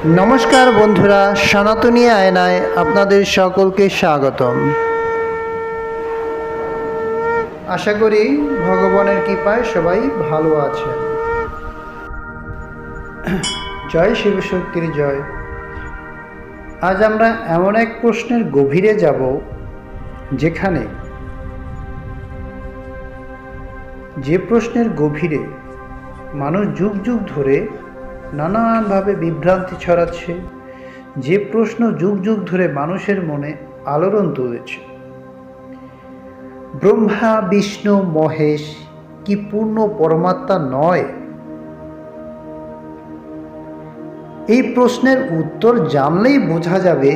নমস্কার বন্ধুরা, সনাতনী আয়নায় আপনাদের সকলকে স্বাগতম। আশা করি ভগবানের কৃপায় সবাই ভালো আছেন। জয় শিবশক্তির জয়। আজ আমরা এমন এক প্রশ্নের গভীরে যাব যেখানে যে প্রশ্নের গভীরে মানুষ যুগ যুগ ধরে নানানভাবে বিভ্রান্তি ছড়াচ্ছে, যে প্রশ্ন যুগ যুগ ধরে মানুষের মনে আলোড়ন তুলেছে, ব্রহ্মা বিষ্ণু মহেশ কি পূর্ণ পরমাত্মা নয়? এই প্রশ্নের উত্তর জানলেই বোঝা যাবে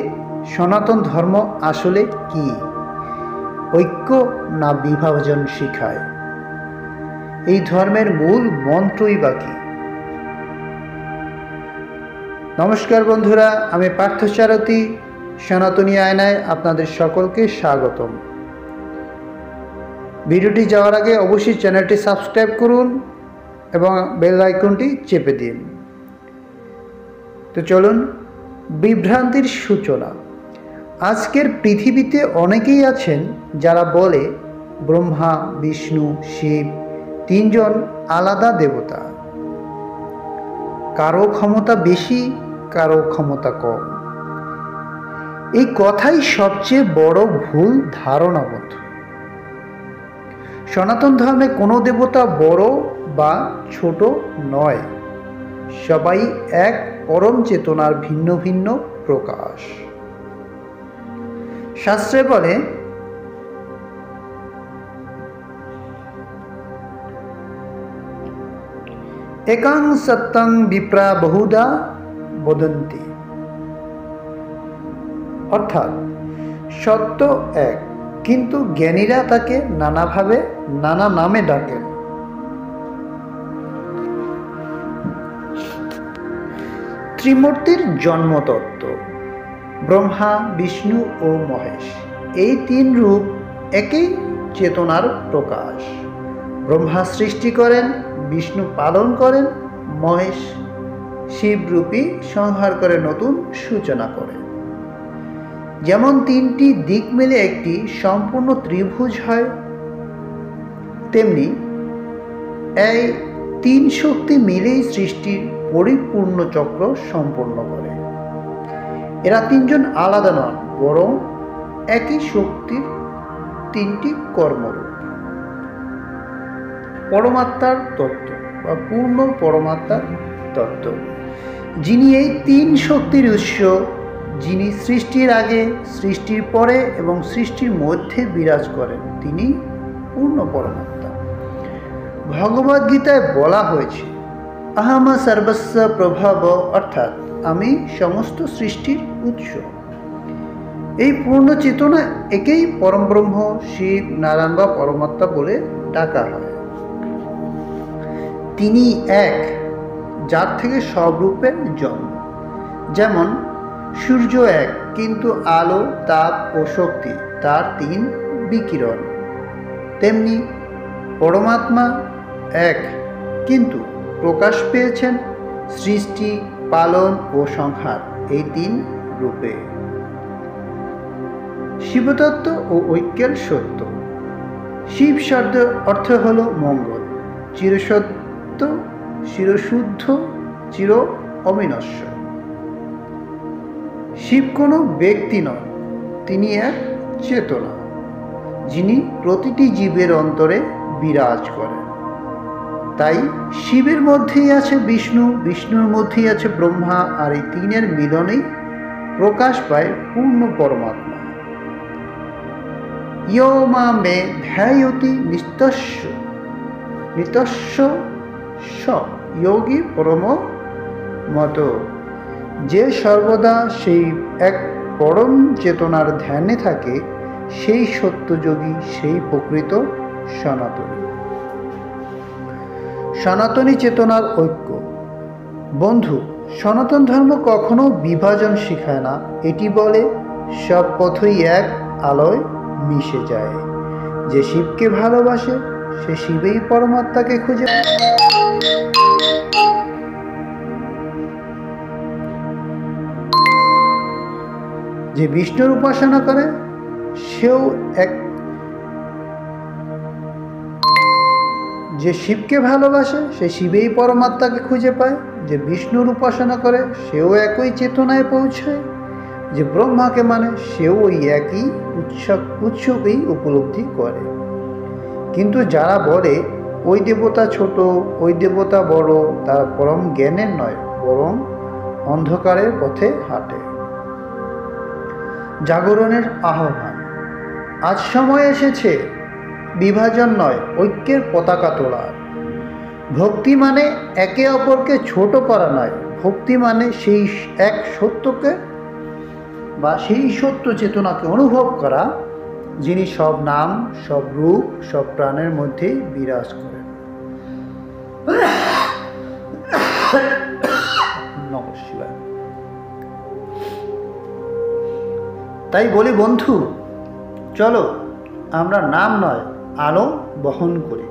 সনাতন ধর্ম আসলে কি, ঐক্য না বিভাজন শিখায়, এই ধর্মের মূল মন্ত্রই বা কি। নমস্কার বন্ধুরা, আমি পার্থসারথী, সনাতনী আয়নায় আপনাদের সকলকে স্বাগতম। ভিডিওটি যাওয়ার আগে অবশ্যই চ্যানেলটি সাবস্ক্রাইব করুন এবং বেল আইকনটি চেপে দিন। তো চলুন, বিভ্রান্তির সূচনা। আজকের পৃথিবীতে অনেকেই আছেন যারা বলে ব্রহ্মা বিষ্ণু শিব তিনজন আলাদা দেবতা, কারো ক্ষমতা বেশি কারো ক্ষমতা কম। এই কথাই সবচেয়ে বড় ভুল ধারণা বন্ধু। সনাতন ধর্মে কোনো দেবতা বড় বা ছোট নয়, সবাই এক পরম চেতনার ভিন্ন ভিন্ন প্রকাশ। শাস্ত্রে বলে একাং সত্যং বিপ্রা বহুধা বদন্তি, অর্থাৎ সত্য এক, কিন্তু জ্ঞানীরা তাকে নানাভাবে নানা নামে ডাকেন। ত্রিমূর্তির জন্মতত্ত্ব। ব্রহ্মা বিষ্ণু ও মহেশ এই তিন রূপ একই চেতনার প্রকাশ। ব্রহ্মা সৃষ্টি করেন, বিষ্ণু পালন করেন, মহেশ শিবরূপী সংহার করে নতুন সূচনা করে। যেমন তিনটি দিক মিলে একটি সম্পূর্ণ ত্রিভুজ হয়, তেমনি এই তিন শক্তি মিলেই সৃষ্টির পরিপূর্ণ চক্র সম্পন্ন করে। এরা তিনজন আলাদা নন, বরং একই শক্তির তিনটি কর্মরূপ। পরমাত্মার তত্ত্ব বা পূর্ণ পরমাত্মার তত্ত্ব, যিনি এই তিন শক্তির উৎস, যিনি সৃষ্টির আগে, সৃষ্টির পরে এবং সৃষ্টির মধ্যে বিরাজ করেন, তিনি পূর্ণ পরমাত্মা। ভগবদ্গীতায় বলা হয়েছে আহম সর্বস্ব প্রভাব, অর্থাৎ আমি সমস্ত সৃষ্টির উৎস। এই পূর্ণ চেতনা একেই পরম ব্রহ্ম, শিব, নারায়ণ বা পরমাত্মা বলে ডাকা হয়। তিনি এক, যার থেকে সব রূপের জন্ম। যেমন সূর্য এক, কিন্তু আলো, তাপ ও শক্তি তার তিন বিকিরণ। তেমনি পরমাত্মা এক, কিন্তু প্রকাশ পেয়েছেন সৃষ্টি, পালন ও সংহার এই তিন রূপে। শিবতত্ত্ব ও ঐক্যের সত্য। শিব শব্দ অর্থ হল মঙ্গল, চিরসত্য, চিরশুদ্ধ, চির অবিনশ্বর। শিব কোনো ব্যক্তি নন, তিনি এক চেতনা, যিনি প্রতিটি জীবের অন্তরে বিরাজ করেন। তাই শিবের মধ্যেই আছে বিষ্ণু, বিষ্ণুর মধ্যেই আছে ব্রহ্মা, আর এই তিনের মিলনেই প্রকাশ পায় পূর্ণ পরমাত্মা। ইয়ো মা মে ধ্যায়তি নিত্যস্য নিতস্য স যোগী পরম মত, যে সর্বদা সেই এক পরম চেতনার ধ্যানে থাকে, সেই সত্যযোগী, সেই প্রকৃত সনাতনী। সনাতনী চেতনার ঐক্য। বন্ধু, সনাতন ধর্ম কখনো বিভাজন শেখায় না, এটি বলে সব পথই এক আলোয় মিশে যায়। যে শিবকে ভালোবাসে সে শিবেই পরমাত্মাকে খুঁজে। যে বিষ্ণুর উপাসনা করে সেও এক, যে শিবকে ভালোবাসে সে শিবেই পরমাত্মাকে খুঁজে পায়, যে বিষ্ণুর উপাসনা করে সেও একই চেতনায় পৌঁছায়, যে ব্রহ্মাকে মানে সেও ওই একই উৎসকেই উপলব্ধি করে। কিন্তু যারা বলে ওই দেবতা ছোট, ওই দেবতা বড়, তারা পরম জ্ঞানের নয়, বরং অন্ধকারের পথে হাঁটে। জাগরণের আহ্বান। আজ সময় এসেছে বিভাজন নয়, ঐক্যের পতাকা তোলার। ভক্তি মানে একে অপরকে ছোট করা নয়, ভক্তি মানে সেই এক সত্যকে বা সেই সত্য চেতনাকে অনুভব করা, যিনি সব নাম, সব রূপ, সব প্রাণের মধ্যে বিরাজ করেন। নমস্কার। তাই বলি বন্ধু, চলো আমরা নাম নয় আলো বহন করি।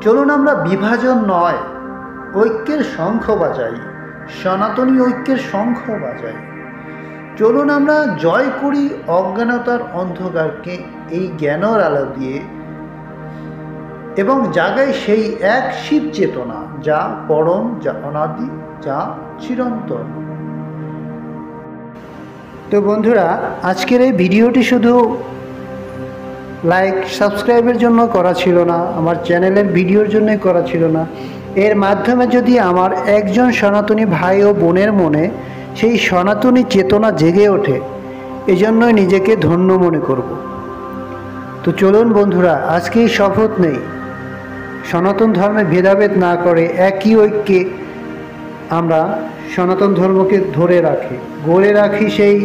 চলুন আমরা বিভাজন নয় ঐক্যের শঙ্খ বাজাই, সনাতনী ঐক্যের শঙ্খ বাজাই। চলুন আমরা জয় করি অজ্ঞানতার অন্ধকারকে এই জ্ঞানের আলো দিয়ে, এবং জাগাই সেই এক শিব চেতনা যা পরম, যা অনাদি, যা চিরন্তন। তো বন্ধুরা, আজকের এই ভিডিওটি শুধু লাইক সাবস্ক্রাইবের জন্য করা ছিল না, আমার চ্যানেলের ভিডিওর জন্যই করা ছিল না। এর মাধ্যমে যদি আমার একজন সনাতনী ভাই ও বোনের মনে সেই সনাতনী চেতনা জেগে ওঠে, এজন্যই নিজেকে ধন্য মনে করব। তো চলুন বন্ধুরা, আজকেই শপথ নেই সনাতন ধর্মে ভেদাভেদ না করে একই ঐক্যে আমরা সনাতন ধর্মকে ধরে রাখি, গড়ে রাখি সেই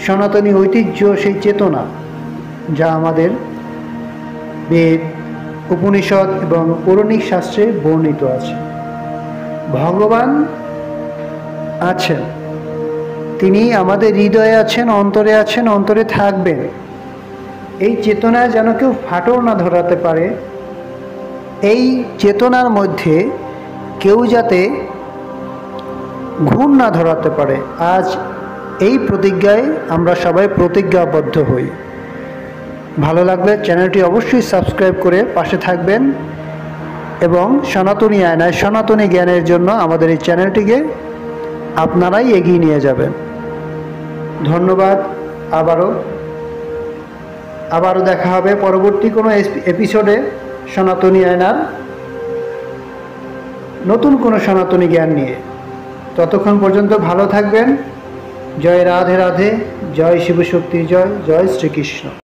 সনাতনী ঐতিহ্য, সেই চেতনা যা আমাদের বেদ, উপনিষদ এবং পৌরাণিক শাস্ত্রে বর্ণিত আছে। ভগবান আছেন, তিনি আমাদের হৃদয়ে আছেন, অন্তরে আছেন, অন্তরে থাকবেন। এই চেতনায় যেন কেউ ফাটল না ধরাতে পারে, এই চেতনার মধ্যে কেউ যাতে ঘুম না ধরাতে পারে, আজ এই প্রতিজ্ঞায় আমরা সবাই প্রতিজ্ঞাবদ্ধ হই। ভালো লাগলে চ্যানেলটি অবশ্যই সাবস্ক্রাইব করে পাশে থাকবেন, এবং সনাতনী আয়নায় সনাতনী জ্ঞানের জন্য আমাদের এই চ্যানেলটিকে আপনারাই এগিয়ে নিয়ে যাবেন। ধন্যবাদ। আবারও দেখা হবে পরবর্তী কোনো এপিসোডে সনাতনী আয়নার নতুন কোনো সনাতনী জ্ঞান নিয়ে। ততক্ষণ পর্যন্ত ভালো থাকবেন। জয় রাধে রাধে, জয় শিবশক্তি, জয় জয় শ্রীকৃষ্ণ।